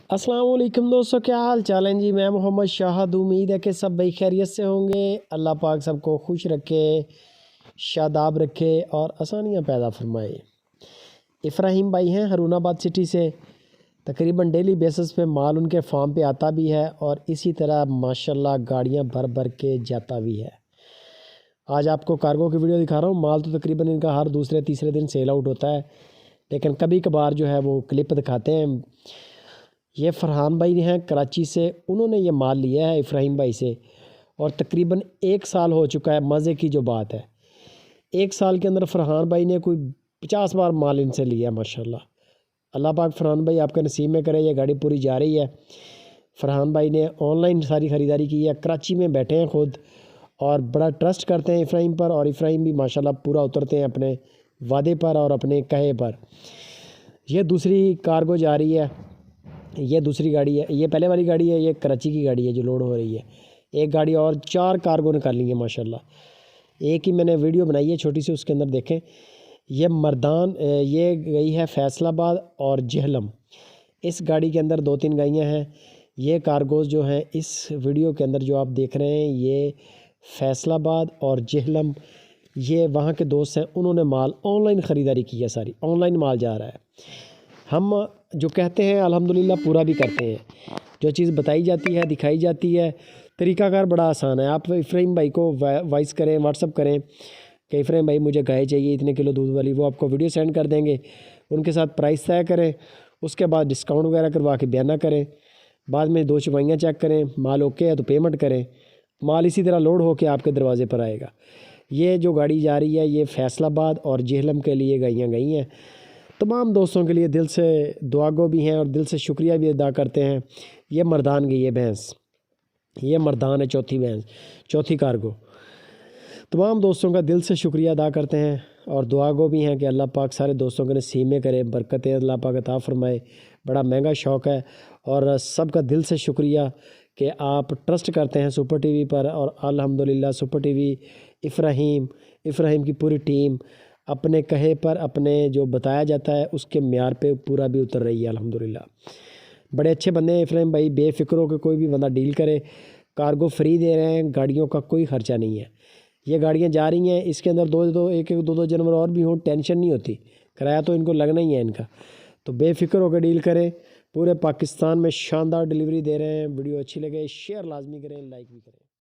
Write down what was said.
अस्सलाम वालेकुम दोस्तों, क्या हाल चाल है जी। मैं मोहम्मद शाहद, उम्मीद है कि सब भाई खैरियत से होंगे। अल्लाह पाक सबको खुश रखे, शादाब रखे और आसानियाँ पैदा फरमाए। इफ़राहीम भाई हैं हरुणाबाद सिटी से। तकरीबन डेली बेसिस पे माल उनके फार्म पे आता भी है और इसी तरह माशाल्लाह गाड़ियाँ भर भर के जाता भी है। आज आपको कार्गो की वीडियो दिखा रहा हूँ। माल तो तकरीबन इनका हर दूसरे तीसरे दिन सेल आउट होता है, लेकिन कभी कभार जो है वो क्लिप दिखाते हैं। ये फरहान भाई हैं कराची से, उन्होंने ये माल लिया है इफ़राहीम भाई से और तकरीबन 1 साल हो चुका है। मज़े की जो बात है, 1 साल के अंदर फरहान भाई ने कोई 50 बार माल इनसे लिया है माशाल्लाह। अल्लाह पाक फरहान भाई आपके नसीब में करे, ये गाड़ी पूरी जा रही है। फरहान भाई ने ऑनलाइन सारी ख़रीदारी की है, कराची में बैठे हैं खुद और बड़ा ट्रस्ट करते हैं इफ़राहीम पर, और इफ़राहीम भी माशाल्लाह पूरा उतरते हैं अपने वादे पर और अपने कहे पर। ये दूसरी कार्गो जा रही है, ये दूसरी गाड़ी है, ये पहले वाली गाड़ी है, ये कराची की गाड़ी है जो लोड हो रही है। एक गाड़ी और 4 कार्गो निकाल ली है माशाल्लाह। एक ही मैंने वीडियो बनाई है छोटी सी, उसके अंदर देखें। ये मर्दान, ये गई है फैसलाबाद और जहलम। इस गाड़ी के अंदर 2-3 गाड़ियाँ हैं। ये कार्गोज़ जो हैं इस वीडियो के अंदर जो आप देख रहे हैं, ये फैसलाबाद और जहलम, ये वहाँ के दोस्त हैं। उन्होंने माल ऑनलाइन ख़रीदारी की है, सारी ऑनलाइन माल जा रहा है। हम जो कहते हैं अल्हम्दुलिल्लाह पूरा भी करते हैं। जो चीज़ बताई जाती है, दिखाई जाती है, तरीक़ाकार बड़ा आसान है। आप इफ़राहीम भाई को वॉइस करें, व्हाट्सअप करें कि इफ़राहीम भाई मुझे गाय चाहिए इतने किलो दूध वाली, वो आपको वीडियो सेंड कर देंगे। उनके साथ प्राइस तय करें, उसके बाद डिस्काउंट वगैरह करवा के बयाना करें। बाद में 2 छपाइयाँ चेक करें, माल ओके है तो पेमेंट करें। माल इसी तरह लोड होकर आपके दरवाज़े पर आएगा। ये जो गाड़ी जा रही है ये फैसलाबाद और जहलम के लिए गाड़ियाँ गई हैं। तमाम दोस्तों के लिए दिल से दुआगो भी हैं और दिल से शुक्रिया भी अदा करते हैं। ये मर्दान गई है भैंस, ये मर्दान है चौथी भैंस, चौथी कार्गो। तमाम दोस्तों का दिल से शुक्रिया अदा करते हैं और दुआगो भी हैं कि अल्लाह पाक सारे दोस्तों के नसीब में करे, बरकतें अल्लाह पाक अता फरमाए। बड़ा महंगा शौक़ है और सबका दिल से शुक्रिया कि आप ट्रस्ट करते हैं सुपर टीवी पर। और अल्हम्दुलिल्लाह सुपर टीवी, इफ़राहीम की पूरी टीम अपने कहे पर, अपने जो बताया जाता है उसके म्यार पे पूरा भी उतर रही है अल्हम्दुलिल्लाह। बड़े अच्छे बंदे हैं इफ़राहीम भाई, बेफ़िक्र हो के कोई भी बंदा डील करे। कार्गो फ्री दे रहे हैं, गाड़ियों का कोई ख़र्चा नहीं है। ये गाड़ियाँ जा रही हैं, इसके अंदर एक दो जानवर और भी हों, टेंशन नहीं होती, किराया तो इनको लगना ही है इनका। तो बेफ़िक्र होकर डील करें। पूरे पाकिस्तान में शानदार डिलीवरी दे रहे हैं। वीडियो अच्छी लगे शेयर लाजमी करें, लाइक भी करें।